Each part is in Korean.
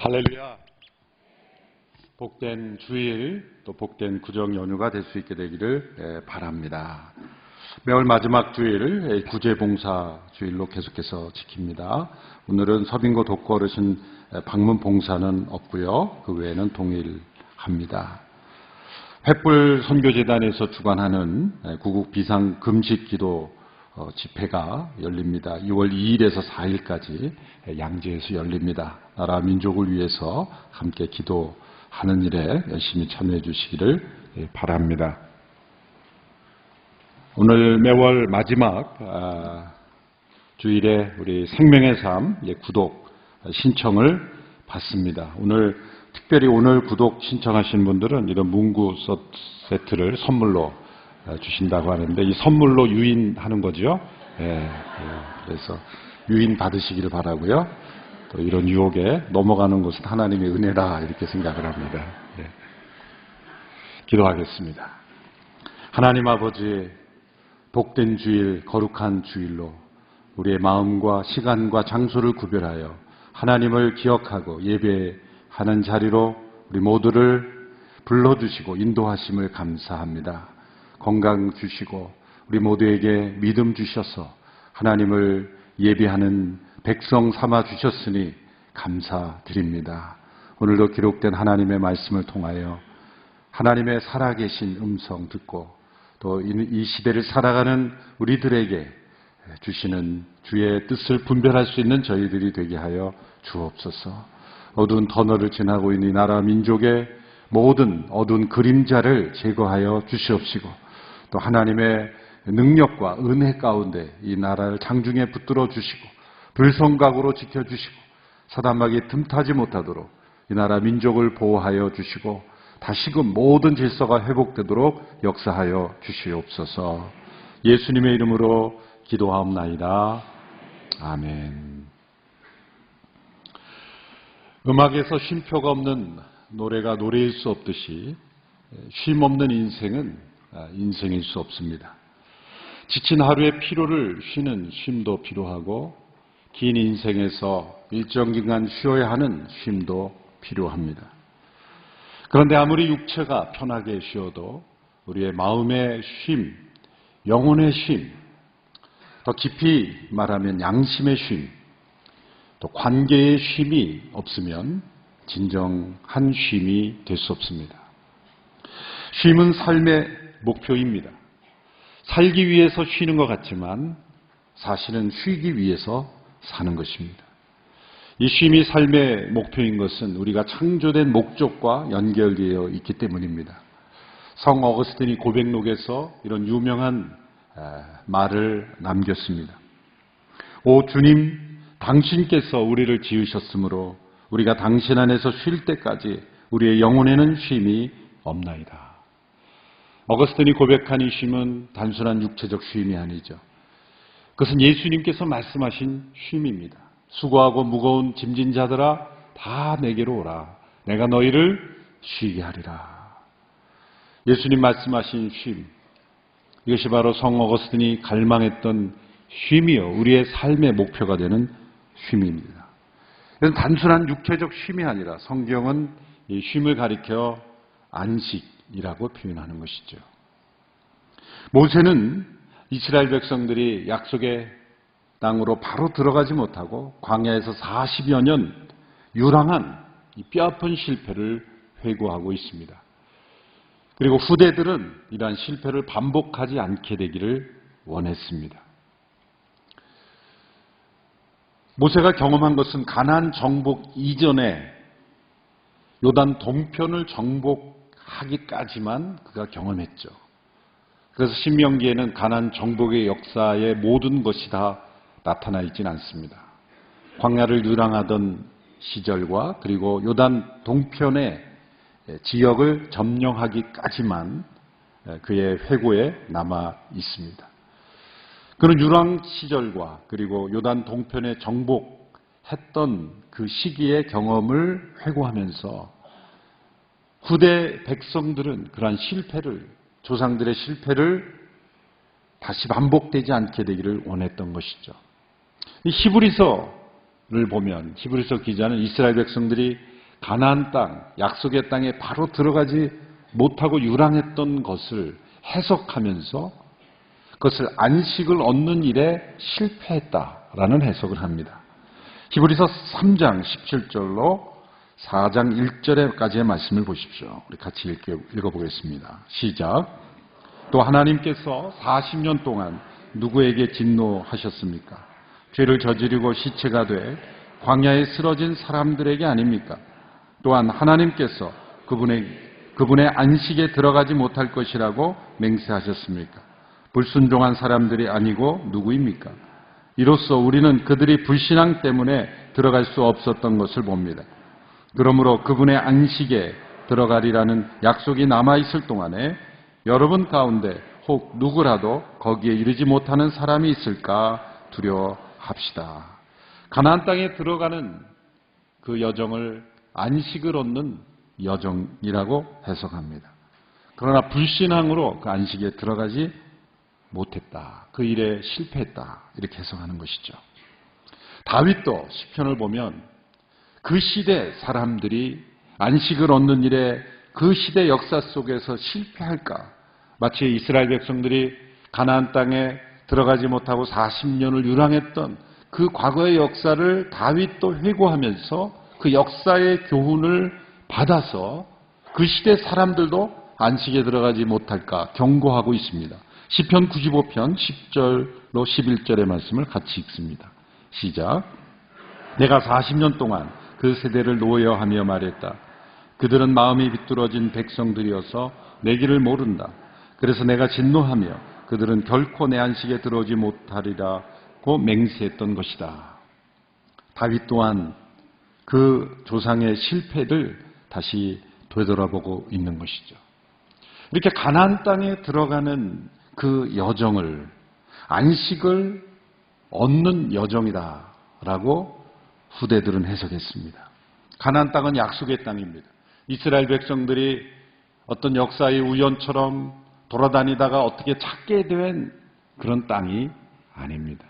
할렐루야. 복된 주일, 또 복된 구정 연휴가 될 수 있게 되기를 바랍니다. 매월 마지막 주일 구제봉사 주일로 계속해서 지킵니다. 오늘은 서빙고 독거 어르신 방문 봉사는 없고요. 그 외에는 동일합니다. 횃불 선교재단에서 주관하는 구국 비상 금식 기도 집회가 열립니다. 2월 2일에서 4일까지 양재에서 열립니다. 나라 민족을 위해서 함께 기도하는 일에 열심히 참여해 주시기를 바랍니다. 오늘 매월 마지막 주일에 우리 생명의 삶 구독 신청을 받습니다. 오늘 특별히 오늘 구독 신청하신 분들은 이런 문구 세트를 선물로 주신다고 하는데, 이 선물로 유인하는 거죠. 그래서 유인 받으시기를 바라고요. 또 이런 유혹에 넘어가는 것은 하나님의 은혜라 이렇게 생각을 합니다. 기도하겠습니다. 하나님 아버지, 복된 주일, 거룩한 주일로 우리의 마음과 시간과 장소를 구별하여 하나님을 기억하고 예배하는 자리로 우리 모두를 불러주시고 인도하심을 감사합니다. 건강 주시고 우리 모두에게 믿음 주셔서 하나님을 예배하는 백성 삼아 주셨으니 감사드립니다. 오늘도 기록된 하나님의 말씀을 통하여 하나님의 살아계신 음성 듣고 또 이 시대를 살아가는 우리들에게 주시는 주의 뜻을 분별할 수 있는 저희들이 되게 하여 주옵소서. 어두운 터널을 지나고 있는 이 나라 민족의 모든 어두운 그림자를 제거하여 주시옵시고, 또 하나님의 능력과 은혜 가운데 이 나라를 장중에 붙들어 주시고 불성각으로 지켜주시고 사단마귀 틈타지 못하도록 이 나라 민족을 보호하여 주시고 다시금 모든 질서가 회복되도록 역사하여 주시옵소서. 예수님의 이름으로 기도하옵나이다. 아멘. 음악에서 쉼표가 없는 노래가 노래일 수 없듯이 쉼 없는 인생은 인생일 수 없습니다. 지친 하루의 피로를 쉬는 쉼도 필요하고 긴 인생에서 일정 기간 쉬어야 하는 쉼도 필요합니다. 그런데 아무리 육체가 편하게 쉬어도 우리의 마음의 쉼, 영혼의 쉼, 더 깊이 말하면 양심의 쉼, 또 관계의 쉼이 없으면 진정한 쉼이 될 수 없습니다. 쉼은 삶의 목표입니다. 살기 위해서 쉬는 것 같지만 사실은 쉬기 위해서 사는 것입니다. 이 쉼이 삶의 목표인 것은 우리가 창조된 목적과 연결되어 있기 때문입니다. 성 어거스틴이 고백록에서 이런 유명한 말을 남겼습니다. 오 주님, 당신께서 우리를 지으셨으므로 우리가 당신 안에서 쉴 때까지 우리의 영혼에는 쉼이 없나이다. 어거스틴이 고백한 이 쉼은 단순한 육체적 쉼이 아니죠. 그것은 예수님께서 말씀하신 쉼입니다. 수고하고 무거운 짐진 자들아 다 내게로 오라. 내가 너희를 쉬게 하리라. 예수님 말씀하신 쉼, 이것이 바로 성 어거스틴이 갈망했던 쉼이요, 우리의 삶의 목표가 되는 쉼입니다. 이건 단순한 육체적 쉼이 아니라 성경은 이 쉼을 가리켜 안식이라고 표현하는 것이죠. 모세는 이스라엘 백성들이 약속의 땅으로 바로 들어가지 못하고 광야에서 40여 년 유랑한 이 뼈아픈 실패를 회고하고 있습니다. 그리고 후대들은 이러한 실패를 반복하지 않게 되기를 원했습니다. 모세가 경험한 것은 가나안 정복 이전에 요단 동편을 정복하기까지만 그가 경험했죠. 그래서 신명기에는 가나안 정복의 역사의 모든 것이 다 나타나 있지는 않습니다. 광야를 유랑하던 시절과 그리고 요단 동편의 지역을 점령하기까지만 그의 회고에 남아 있습니다. 그런 유랑 시절과 그리고 요단 동편에 정복했던 그 시기의 경험을 회고하면서 후대 백성들은 그러한 실패를, 조상들의 실패를 다시 반복되지 않게 되기를 원했던 것이죠. 이 히브리서를 보면 히브리서 기자는 이스라엘 백성들이 가나안 땅, 약속의 땅에 바로 들어가지 못하고 유랑했던 것을 해석하면서 그것을 안식을 얻는 일에 실패했다라는 해석을 합니다. 히브리서 3장 17절로 4장 1절에까지의 말씀을 보십시오. 우리 같이 읽어보겠습니다. 시작. 또 하나님께서 40년 동안 누구에게 진노하셨습니까? 죄를 저지르고 시체가 돼 광야에 쓰러진 사람들에게 아닙니까? 또한 하나님께서 그분의 안식에 들어가지 못할 것이라고 맹세하셨습니까? 불순종한 사람들이 아니고 누구입니까? 이로써 우리는 그들이 불신앙 때문에 들어갈 수 없었던 것을 봅니다. 그러므로 그분의 안식에 들어가리라는 약속이 남아있을 동안에 여러분 가운데 혹 누구라도 거기에 이르지 못하는 사람이 있을까 두려워합시다. 가나안 땅에 들어가는 그 여정을 안식을 얻는 여정이라고 해석합니다. 그러나 불신앙으로 그 안식에 들어가지 못했다. 그 일에 실패했다. 이렇게 해석하는 것이죠. 다윗도 시편을 보면 그 시대 사람들이 안식을 얻는 일에 그 시대 역사 속에서 실패할까? 마치 이스라엘 백성들이 가나안 땅에 들어가지 못하고 40년을 유랑했던 그 과거의 역사를 다윗도 회고하면서 그 역사의 교훈을 받아서 그 시대 사람들도 안식에 들어가지 못할까 경고하고 있습니다. 시편 95편 10절로 11절의 말씀을 같이 읽습니다. 시작. 내가 40년 동안 그 세대를 노여하며 말했다. 그들은 마음이 비뚤어진 백성들이어서 내 길을 모른다. 그래서 내가 진노하며 그들은 결코 내 안식에 들어오지 못하리라고 맹세했던 것이다. 다윗 또한 그 조상의 실패를 다시 되돌아보고 있는 것이죠. 이렇게 가나안 땅에 들어가는 그 여정을 안식을 얻는 여정이다라고 후대들은 해석했습니다. 가나안 땅은 약속의 땅입니다. 이스라엘 백성들이 어떤 역사의 우연처럼 돌아다니다가 어떻게 찾게 된 그런 땅이 아닙니다.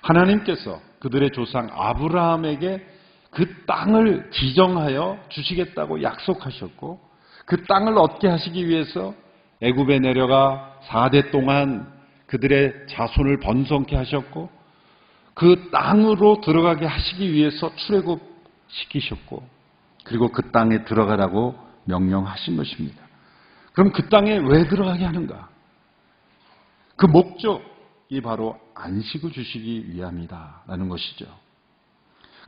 하나님께서 그들의 조상 아브라함에게 그 땅을 지정하여 주시겠다고 약속하셨고 그 땅을 얻게 하시기 위해서 애굽에 내려가 4대 동안 그들의 자손을 번성케 하셨고 그 땅으로 들어가게 하시기 위해서 출애굽시키셨고 그리고 그 땅에 들어가라고 명령하신 것입니다. 그럼 그 땅에 왜 들어가게 하는가? 그 목적이 바로 안식을 주시기 위함이다라는 것이죠.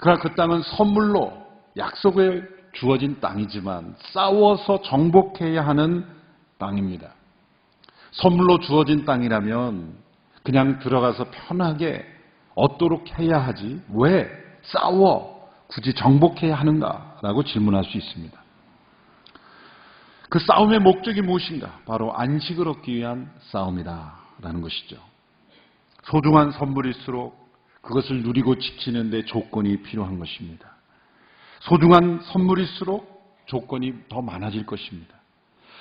그러나 그 땅은 선물로 약속에 주어진 땅이지만 싸워서 정복해야 하는 땅입니다. 선물로 주어진 땅이라면 그냥 들어가서 편하게 얻도록 해야 하지 왜 싸워 굳이 정복해야 하는가라고 질문할 수 있습니다. 그 싸움의 목적이 무엇인가? 바로 안식을 얻기 위한 싸움이다라는 것이죠. 소중한 선물일수록 그것을 누리고 지키는 데 조건이 필요한 것입니다. 소중한 선물일수록 조건이 더 많아질 것입니다.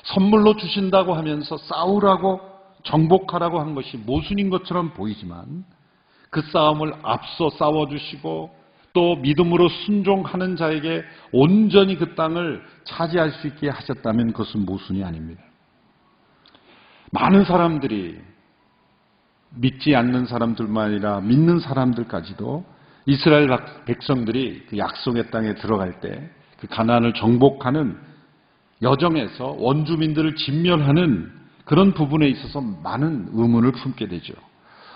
선물로 주신다고 하면서 싸우라고 정복하라고 한 것이 모순인 것처럼 보이지만 그 싸움을 앞서 싸워주시고 또 믿음으로 순종하는 자에게 온전히 그 땅을 차지할 수 있게 하셨다면 그것은 모순이 아닙니다. 많은 사람들이 믿지 않는 사람들만 아니라 믿는 사람들까지도 이스라엘 백성들이 그 약속의 땅에 들어갈 때 그 가나안을 정복하는 여정에서 원주민들을 진멸하는 그런 부분에 있어서 많은 의문을 품게 되죠.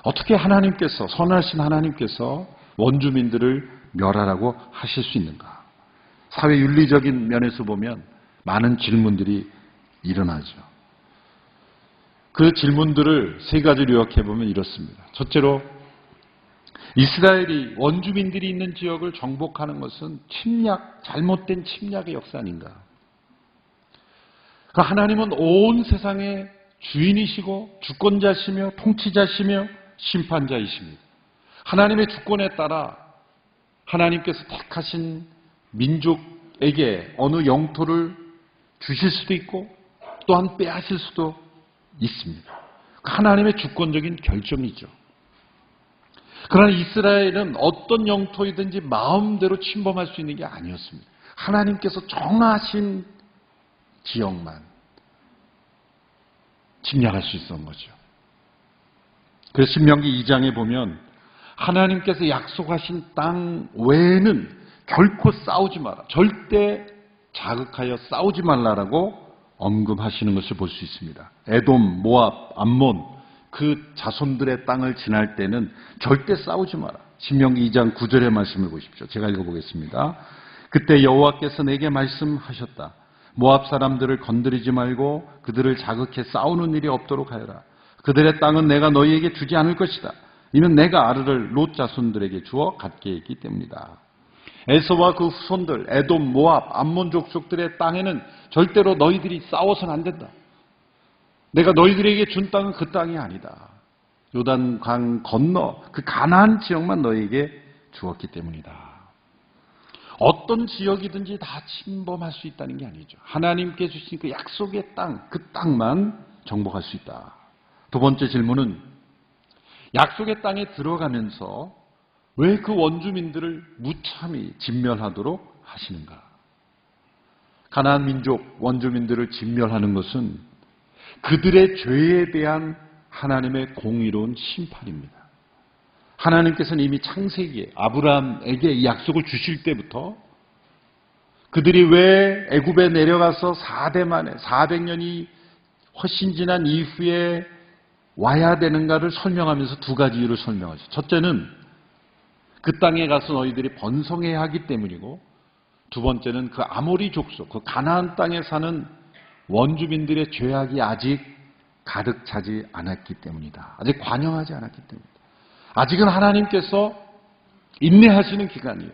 어떻게 하나님께서 선하신 하나님께서 원주민들을 멸하라고 하실 수 있는가? 사회 윤리적인 면에서 보면 많은 질문들이 일어나죠. 그 질문들을 세 가지로 요약해 보면 이렇습니다. 첫째로 이스라엘이 원주민들이 있는 지역을 정복하는 것은 침략, 잘못된 침략의 역사 아닌가? 하나님은 온 세상의 주인이시고 주권자시며 통치자시며 심판자이십니다. 하나님의 주권에 따라 하나님께서 택하신 민족에게 어느 영토를 주실 수도 있고 또한 빼앗을 수도 있습니다. 하나님의 주권적인 결정이죠. 그러나 이스라엘은 어떤 영토이든지 마음대로 침범할 수 있는 게 아니었습니다. 하나님께서 정하신 지역만 침략할 수 있었던 거죠. 그래서 신명기 2장에 보면 하나님께서 약속하신 땅 외에는 결코 싸우지 마라. 절대 자극하여 싸우지 말라라고 언급하시는 것을 볼 수 있습니다. 에돔, 모압, 암몬 그 자손들의 땅을 지날 때는 절대 싸우지 마라. 신명기 2장 9절의 말씀을 보십시오. 제가 읽어보겠습니다. 그때 여호와께서 내게 말씀하셨다. 모압 사람들을 건드리지 말고 그들을 자극해 싸우는 일이 없도록 하여라. 그들의 땅은 내가 너희에게 주지 않을 것이다. 이는 내가 아르를 롯 자손들에게 주어 갖게 했기 때문이다. 에서와 그 후손들, 에돔, 모압, 암몬 족속들의 땅에는 절대로 너희들이 싸워서는 안 된다. 내가 너희들에게 준 땅은 그 땅이 아니다. 요단강 건너 그 가나안 지역만 너희에게 주었기 때문이다. 어떤 지역이든지 다 침범할 수 있다는 게 아니죠. 하나님께 주신 그 약속의 땅, 그 땅만 정복할 수 있다. 두 번째 질문은 약속의 땅에 들어가면서 왜 그 원주민들을 무참히 진멸하도록 하시는가? 가나안 민족 원주민들을 진멸하는 것은 그들의 죄에 대한 하나님의 공의로운 심판입니다. 하나님께서는 이미 창세기에 아브라함에게 이 약속을 주실 때부터 그들이 왜 애굽에 내려가서 4대 만에 400년이 훨씬 지난 이후에 와야 되는가를 설명하면서 두 가지 이유를 설명하죠. 첫째는 그 땅에 가서 너희들이 번성해야 하기 때문이고, 두 번째는 그 아모리 족속, 그 가나안 땅에 사는 원주민들의 죄악이 아직 가득 차지 않았기 때문이다. 아직 관영하지 않았기 때문이다. 아직은 하나님께서 인내하시는 기간이에요.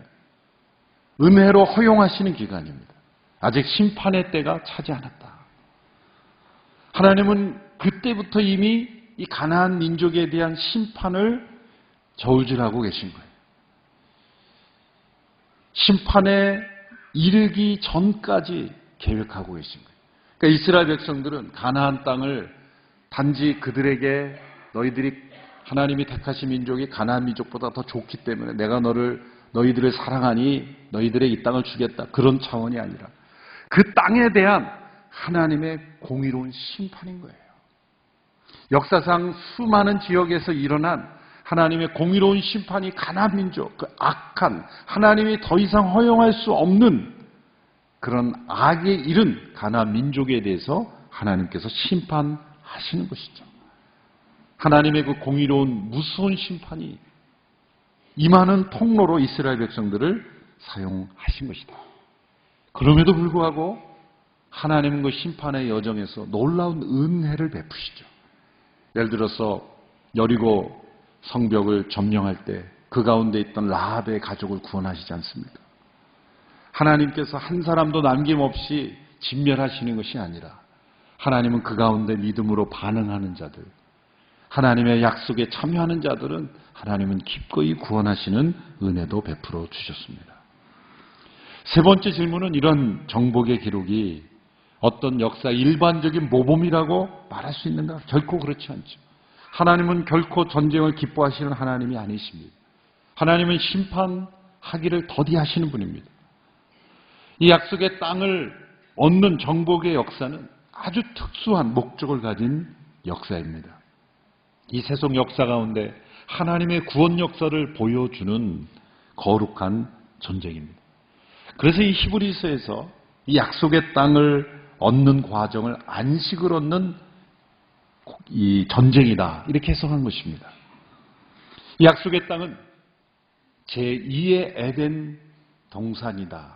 은혜로 허용하시는 기간입니다. 아직 심판의 때가 차지 않았다. 하나님은 그때부터 이미 이 가나안 민족에 대한 심판을 저울질하고 계신 거예요. 심판에 이르기 전까지 계획하고 계신 거예요. 그러니까 이스라엘 백성들은 가나안 땅을 단지 그들에게 너희들이 하나님이 택하신 민족이 가나안 민족보다 더 좋기 때문에 내가 너희들을 사랑하니 너희들의 이 땅을 주겠다. 그런 차원이 아니라 그 땅에 대한 하나님의 공의로운 심판인 거예요. 역사상 수많은 지역에서 일어난 하나님의 공의로운 심판이 가나안 민족, 그 악한 하나님이 더 이상 허용할 수 없는 그런 악에 이른 가나안 민족에 대해서 하나님께서 심판하시는 것이죠. 하나님의 그 공의로운 무서운 심판이 임하는 통로로 이스라엘 백성들을 사용하신 것이다. 그럼에도 불구하고 하나님은 그 심판의 여정에서 놀라운 은혜를 베푸시죠. 예를 들어서 여리고 성벽을 점령할 때 그 가운데 있던 라합의 가족을 구원하시지 않습니까? 하나님께서 한 사람도 남김없이 진멸하시는 것이 아니라 하나님은 그 가운데 믿음으로 반응하는 자들, 하나님의 약속에 참여하는 자들은 하나님은 기꺼이 구원하시는 은혜도 베풀어 주셨습니다. 세 번째 질문은 이런 정복의 기록이 어떤 역사 일반적인 모범이라고 말할 수 있는가? 결코 그렇지 않죠. 하나님은 결코 전쟁을 기뻐하시는 하나님이 아니십니다. 하나님은 심판하기를 더디하시는 분입니다. 이 약속의 땅을 얻는 정복의 역사는 아주 특수한 목적을 가진 역사입니다. 이 세속 역사 가운데 하나님의 구원 역사를 보여주는 거룩한 전쟁입니다. 그래서 이 히브리서에서 이 약속의 땅을 얻는 과정을 안식을 얻는 이 전쟁이다 이렇게 해석한 것입니다. 이 약속의 땅은 제2의 에덴 동산이다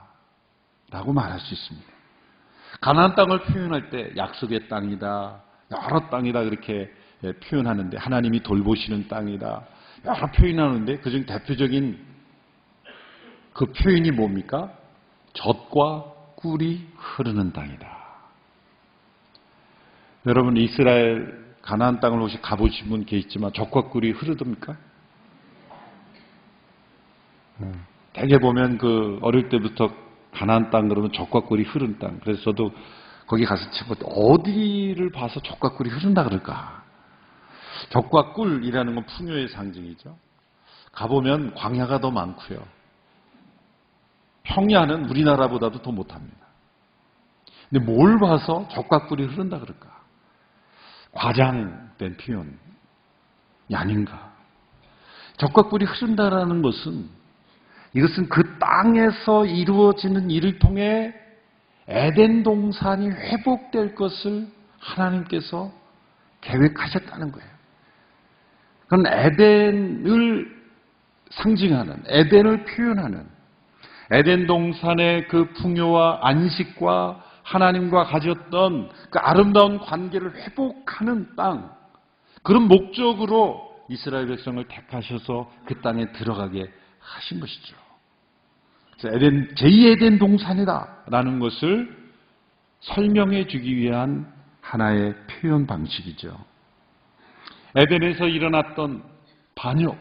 라고 말할 수 있습니다. 가나안 땅을 표현할 때 약속의 땅이다, 여러 땅이다 그렇게 표현하는데 하나님이 돌보시는 땅이다 여러 표현하는데 그중 대표적인 그 표현이 뭡니까? 젖과 꿀이 흐르는 땅이다. 여러분 이스라엘 가나안 땅을 혹시 가보신 분 계시지만 젖과 꿀이 흐르답니까? 대개 보면 그 어릴 때부터 가나안 땅 그러면 젖과 꿀이 흐른 땅. 그래서 저도 거기 가서 어디를 봐서 젖과 꿀이 흐른다 그럴까? 젖과 꿀이라는 건 풍요의 상징이죠. 가보면 광야가 더 많고요. 평야는 우리나라보다도 더 못합니다. 근데 뭘 봐서 적각불이 흐른다 그럴까? 과장된 표현이 아닌가? 적각불이 흐른다라는 것은 이것은 그 땅에서 이루어지는 일을 통해 에덴 동산이 회복될 것을 하나님께서 계획하셨다는 거예요. 그건 에덴을 상징하는, 에덴을 표현하는, 에덴 동산의 그 풍요와 안식과 하나님과 가졌던 그 아름다운 관계를 회복하는 땅, 그런 목적으로 이스라엘 백성을 택하셔서 그 땅에 들어가게 하신 것이죠. 그래서 제2에덴 동산이다라는 것을 설명해 주기 위한 하나의 표현 방식이죠. 에덴에서 일어났던 반역,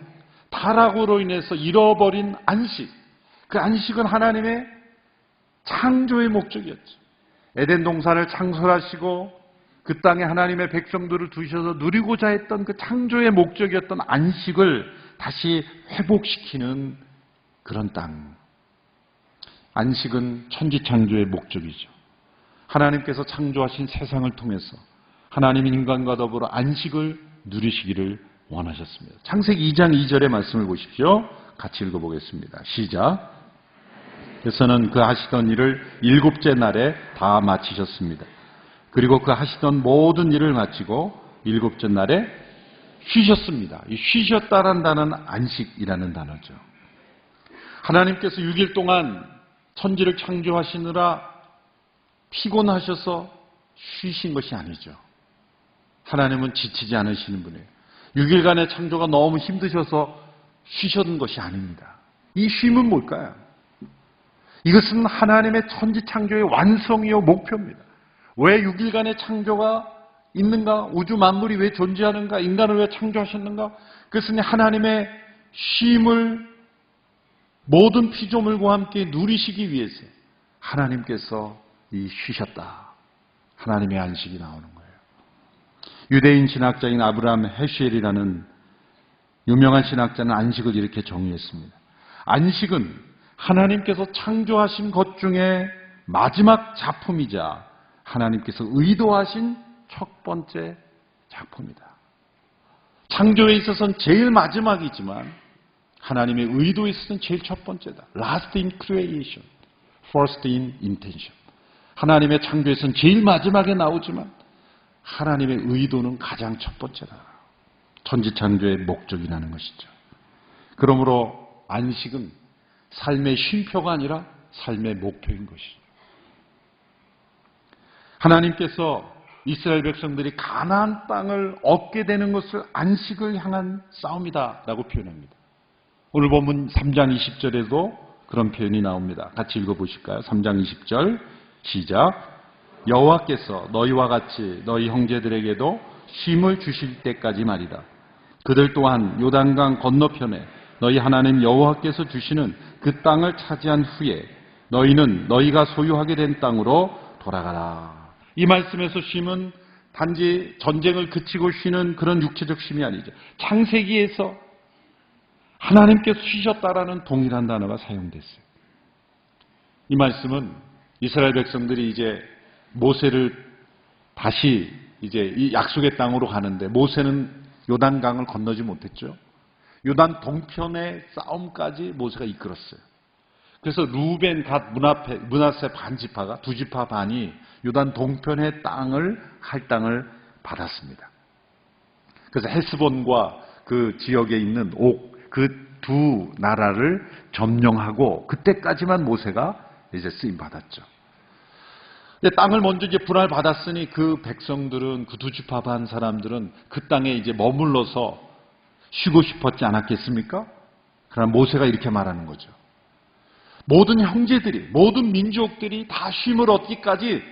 타락으로 인해서 잃어버린 안식, 그 안식은 하나님의 창조의 목적이었죠. 에덴 동산을 창설하시고 그 땅에 하나님의 백성들을 두셔서 누리고자 했던 그 창조의 목적이었던 안식을 다시 회복시키는 그런 땅. 안식은 천지창조의 목적이죠. 하나님께서 창조하신 세상을 통해서 하나님 인간과 더불어 안식을 누리시기를 원하셨습니다. 창세기 2장 2절의 말씀을 보십시오. 같이 읽어보겠습니다. 시작. 그래서는 그 하시던 일을 일곱째 날에 다 마치셨습니다. 그리고 그 하시던 모든 일을 마치고 일곱째 날에 쉬셨습니다. 이 쉬셨다라는 단어는 안식이라는 단어죠. 하나님께서 6일 동안 천지를 창조하시느라 피곤하셔서 쉬신 것이 아니죠. 하나님은 지치지 않으시는 분이에요. 6일간의 창조가 너무 힘드셔서 쉬셨던 것이 아닙니다. 이 쉼은 뭘까요? 이것은 하나님의 천지 창조의 완성이요 목표입니다. 왜 6일간의 창조가 있는가? 우주 만물이 왜 존재하는가? 인간을 왜 창조하셨는가? 그것은 하나님의 쉼을 모든 피조물과 함께 누리시기 위해서 하나님께서 쉬셨다. 하나님의 안식이 나오는 거예요. 유대인 신학자인 아브라함 헤시엘이라는 유명한 신학자는 안식을 이렇게 정의했습니다. 안식은 하나님께서 창조하신 것 중에 마지막 작품이자 하나님께서 의도하신 첫 번째 작품이다. 창조에 있어서는 제일 마지막이지만 하나님의 의도에 있어서는 제일 첫 번째다. Last in creation, first in intention. 하나님의 창조에서는 제일 마지막에 나오지만 하나님의 의도는 가장 첫 번째다. 천지창조의 목적이라는 것이죠. 그러므로 안식은 삶의 쉼표가 아니라 삶의 목표인 것이죠. 하나님께서 이스라엘 백성들이 가나안 땅을 얻게 되는 것을 안식을 향한 싸움이다라고 표현합니다. 오늘 본문 3장 20절에도 그런 표현이 나옵니다. 같이 읽어보실까요? 3장 20절 시작. 여호와께서 너희와 같이 너희 형제들에게도 쉼을 주실 때까지 말이다. 그들 또한 요단강 건너편에 너희 하나님 여호와께서 주시는 그 땅을 차지한 후에 너희는 너희가 소유하게 된 땅으로 돌아가라. 이 말씀에서 쉼은 단지 전쟁을 그치고 쉬는 그런 육체적 쉼이 아니죠. 창세기에서 하나님께서 쉬셨다라는 동일한 단어가 사용됐어요. 이 말씀은 이스라엘 백성들이 이제 모세를 다시 이제 이 약속의 땅으로 가는데 모세는 요단강을 건너지 못했죠. 요단 동편의 싸움까지 모세가 이끌었어요. 그래서 루벤, 갓, 므낫세 반 지파가 두 지파 반이 요단 동편의 땅을 할 땅을 받았습니다. 그래서 헤스본과 그 지역에 있는 옥, 그 두 나라를 점령하고 그때까지만 모세가 이제 쓰임 받았죠. 땅을 먼저 이제 분할 받았으니 그 백성들은 그 두 지파 반 사람들은 그 땅에 이제 머물러서 쉬고 싶었지 않았겠습니까? 그러나 모세가 이렇게 말하는 거죠. 모든 형제들이, 모든 민족들이 다 쉼을 얻기까지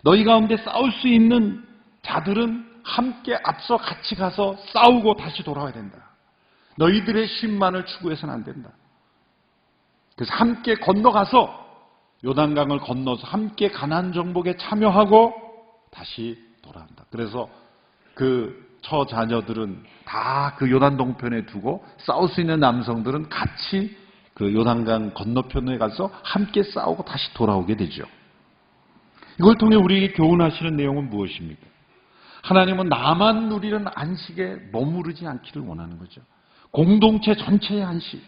너희 가운데 싸울 수 있는 자들은 함께 앞서 같이 가서 싸우고 다시 돌아와야 된다. 너희들의 쉼만을 추구해서는 안 된다. 그래서 함께 건너가서 요단강을 건너서 함께 가나안 정복에 참여하고 다시 돌아온다. 그래서 그 처자녀들은 다 그 요단 동편에 두고 싸울 수 있는 남성들은 같이 그 요단강 건너편에 가서 함께 싸우고 다시 돌아오게 되죠. 이걸 통해 우리에게 교훈하시는 내용은 무엇입니까? 하나님은 나만 누리는 안식에 머무르지 않기를 원하는 거죠. 공동체 전체의 안식,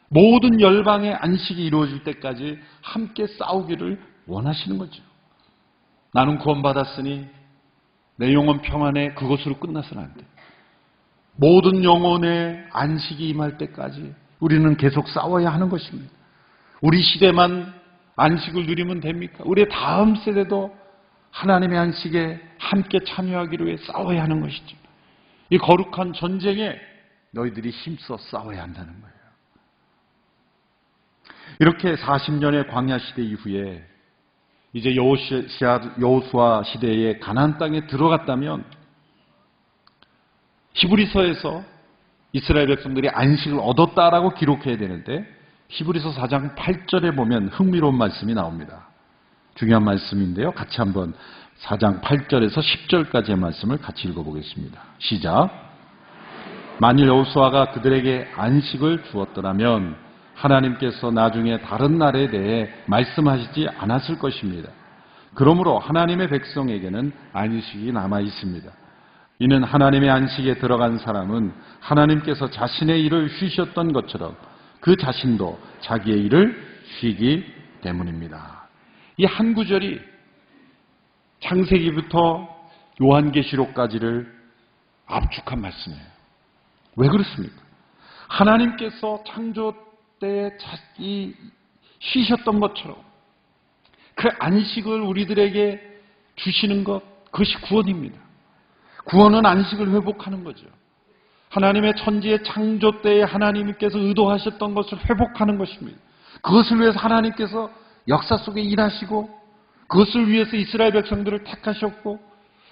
모든 열방의 안식이 이루어질 때까지 함께 싸우기를 원하시는 거죠. 나는 구원받았으니 내 영혼 평안에 그것으로 끝나서는 안 돼. 모든 영혼의 안식이 임할 때까지 우리는 계속 싸워야 하는 것입니다. 우리 시대만 안식을 누리면 됩니까? 우리의 다음 세대도 하나님의 안식에 함께 참여하기로 해 싸워야 하는 것이죠. 이 거룩한 전쟁에 너희들이 힘써 싸워야 한다는 거예요. 이렇게 40년의 광야 시대 이후에 이제 여호수아 시대의 가나안 땅에 들어갔다면 히브리서에서 이스라엘 백성들이 안식을 얻었다라고 기록해야 되는데 히브리서 4장 8절에 보면 흥미로운 말씀이 나옵니다. 중요한 말씀인데요. 같이 한번 4장 8절에서 10절까지의 말씀을 같이 읽어보겠습니다. 시작. 만일 여호수아가 그들에게 안식을 주었더라면 하나님께서 나중에 다른 날에 대해 말씀하시지 않았을 것입니다. 그러므로 하나님의 백성에게는 안식이 남아 있습니다. 이는 하나님의 안식에 들어간 사람은 하나님께서 자신의 일을 쉬셨던 것처럼 그 자신도 자기의 일을 쉬기 때문입니다. 이 한 구절이 창세기부터 요한계시록까지를 압축한 말씀이에요. 왜 그렇습니까? 하나님께서 창조 때에 쉬셨던 것처럼 그 안식을 우리들에게 주시는 것, 그것이 구원입니다. 구원은 안식을 회복하는 거죠. 하나님의 천지의 창조 때에 하나님께서 의도하셨던 것을 회복하는 것입니다. 그것을 위해서 하나님께서 역사 속에 일하시고 그것을 위해서 이스라엘 백성들을 택하셨고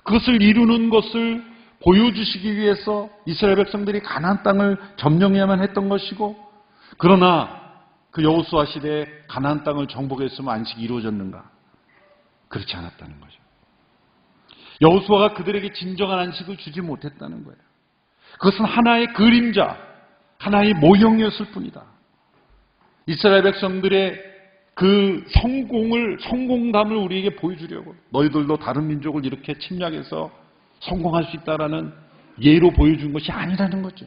그것을 이루는 것을 보여주시기 위해서 이스라엘 백성들이 가나안 땅을 점령해야만 했던 것이고, 그러나 그 여호수아 시대에 가나안 땅을 정복했으면 안식이 이루어졌는가? 그렇지 않았다는 거죠. 여호수아가 그들에게 진정한 안식을 주지 못했다는 거예요. 그것은 하나의 그림자, 하나의 모형이었을 뿐이다. 이스라엘 백성들의 그 성공담을 우리에게 보여주려고, 너희들도 다른 민족을 이렇게 침략해서 성공할 수 있다라는 예로 보여준 것이 아니라는 거죠.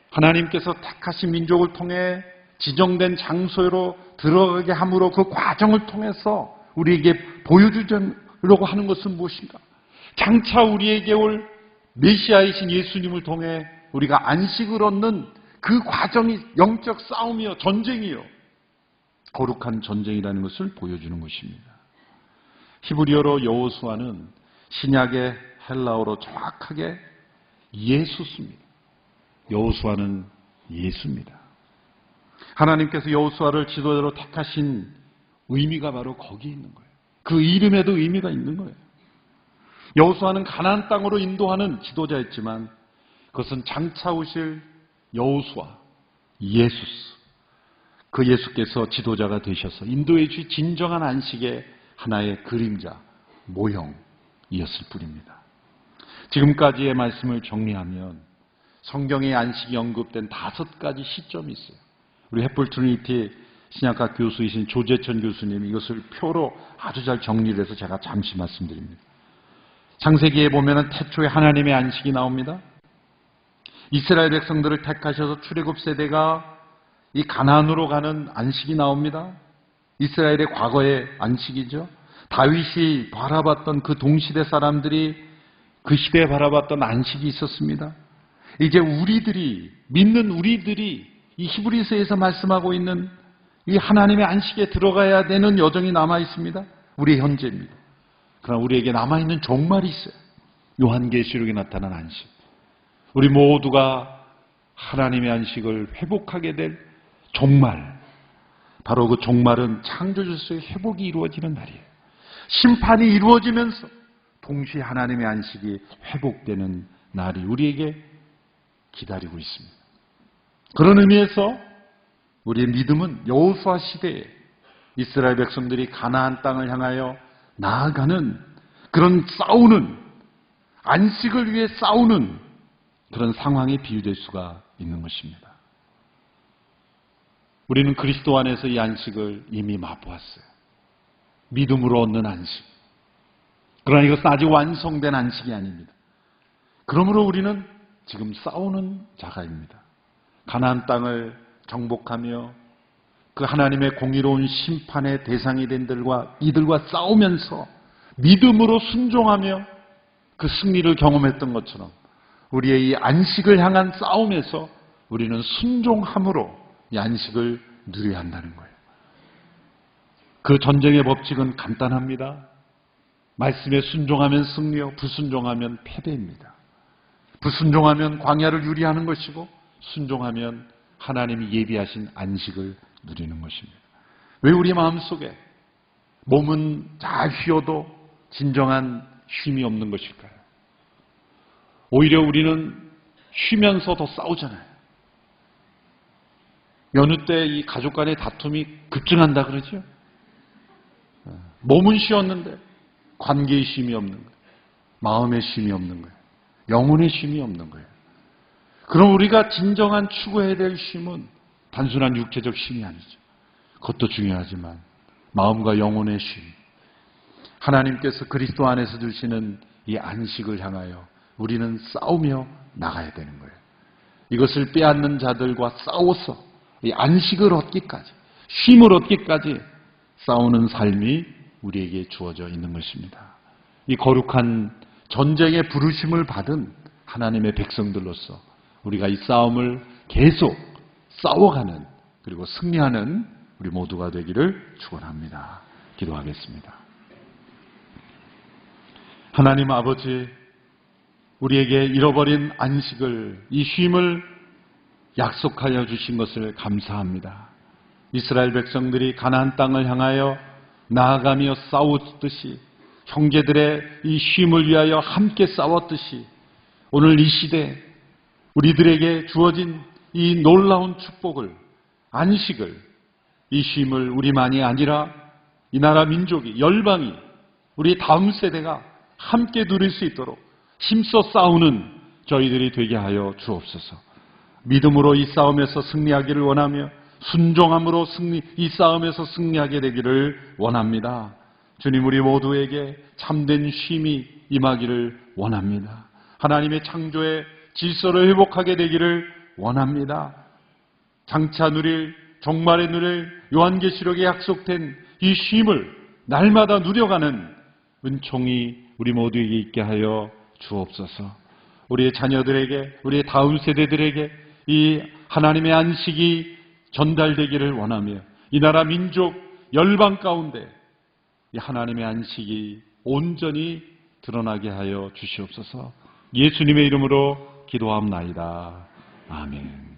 하나님께서 택하신 민족을 통해 지정된 장소로 들어가게 함으로 그 과정을 통해서 우리에게 보여주려고 하는 것은 무엇인가? 장차 우리에게 올 메시아이신 예수님을 통해 우리가 안식을 얻는 그 과정이 영적 싸움이요, 전쟁이요, 거룩한 전쟁이라는 것을 보여주는 것입니다. 히브리어로 여호수아는 신약의 헬라어로 정확하게 예수입니다. 여호수아는 예수입니다. 하나님께서 여호수아를 지도자로 택하신 의미가 바로 거기에 있는 거예요. 그 이름에도 의미가 있는 거예요. 여호수아는 가나안 땅으로 인도하는 지도자였지만 그것은 장차 오실 여호수아, 예수, 그 예수께서 지도자가 되셔서 인도해 주신 진정한 안식의 하나의 그림자, 모형이었을 뿐입니다. 지금까지의 말씀을 정리하면 성경의 안식이 언급된 5가지 시점이 있어요. 우리 햇불 트리니티 신약학 교수이신 조재천 교수님이 이것을 표로 아주 잘 정리를 해서 제가 잠시 말씀드립니다. 창세기에 보면 태초에 하나님의 안식이 나옵니다. 이스라엘 백성들을 택하셔서 출애굽 세대가 이 가나안으로 가는 안식이 나옵니다. 이스라엘의 과거의 안식이죠. 다윗이 바라봤던 그 동시대 사람들이 그 시대에 바라봤던 안식이 있었습니다. 이제 믿는 우리들이 이 히브리서에서 말씀하고 있는 이 하나님의 안식에 들어가야 되는 여정이 남아 있습니다. 우리의 현재입니다. 그러나 우리에게 남아있는 종말이 있어요. 요한계시록에 나타난 안식. 우리 모두가 하나님의 안식을 회복하게 될 종말. 바로 그 종말은 창조주로서의 회복이 이루어지는 날이에요. 심판이 이루어지면서 동시에 하나님의 안식이 회복되는 날이 우리에게 기다리고 있습니다. 그런 의미에서 우리의 믿음은 여호수아 시대에 이스라엘 백성들이 가나안 땅을 향하여 나아가는 그런 싸우는, 안식을 위해 싸우는 그런 상황에 비유될 수가 있는 것입니다. 우리는 그리스도 안에서 이 안식을 이미 맛보았어요. 믿음으로 얻는 안식. 그러나 이것은 아직 완성된 안식이 아닙니다. 그러므로 우리는 지금 싸우는 자가입니다. 가나안 땅을 정복하며 그 하나님의 공의로운 심판의 대상이 된 이들과 싸우면서 믿음으로 순종하며 그 승리를 경험했던 것처럼 우리의 이 안식을 향한 싸움에서 우리는 순종함으로 이 안식을 누려야 한다는 거예요. 그 전쟁의 법칙은 간단합니다. 말씀에 순종하면 승리요, 불순종하면 패배입니다. 불순종하면 광야를 유리하는 것이고 순종하면 하나님이 예비하신 안식을 누리는 것입니다. 왜 우리 마음속에 몸은 잘 쉬어도 진정한 쉼이 없는 것일까요? 오히려 우리는 쉬면서 더 싸우잖아요. 여느 때 이 가족 간의 다툼이 급증한다 그러죠? 몸은 쉬었는데 관계의 쉼이 없는 거예요. 마음의 쉼이 없는 거예요. 영혼의 쉼이 없는 거예요. 그럼 우리가 진정한 추구해야 될 쉼은 단순한 육체적 쉼이 아니죠. 그것도 중요하지만 마음과 영혼의 쉼. 하나님께서 그리스도 안에서 주시는 이 안식을 향하여 우리는 싸우며 나가야 되는 거예요. 이것을 빼앗는 자들과 싸워서 이 안식을 얻기까지, 쉼을 얻기까지 싸우는 삶이 우리에게 주어져 있는 것입니다. 이 거룩한 전쟁의 부르심을 받은 하나님의 백성들로서 우리가 이 싸움을 계속 싸워가는 그리고 승리하는 우리 모두가 되기를 축원합니다. 기도하겠습니다. 하나님 아버지, 우리에게 잃어버린 안식을, 이 쉼을 약속하여 주신 것을 감사합니다. 이스라엘 백성들이 가나안 땅을 향하여 나아가며 싸웠듯이 형제들의 이 쉼을 위하여 함께 싸웠듯이 오늘 이 시대 우리들에게 주어진 이 놀라운 축복을, 안식을, 이 쉼을 우리만이 아니라 이 나라 민족이, 열방이, 우리 다음 세대가 함께 누릴 수 있도록 힘써 싸우는 저희들이 되게 하여 주옵소서. 믿음으로 이 싸움에서 승리하기를 원하며 순종함으로 이 싸움에서 승리하게 되기를 원합니다. 주님, 우리 모두에게 참된 쉼이 임하기를 원합니다. 하나님의 창조의 질서를 회복하게 되기를 원합니다. 장차 누릴, 종말에 누릴 요한계시록에 약속된 이 쉼을 날마다 누려가는 은총이 우리 모두에게 있게 하여 주옵소서. 우리의 자녀들에게, 우리의 다음 세대들에게 이 하나님의 안식이 전달되기를 원하며 이 나라 민족 열방 가운데 이 하나님의 안식이 온전히 드러나게 하여 주시옵소서. 예수님의 이름으로 기도합나이다. 아멘.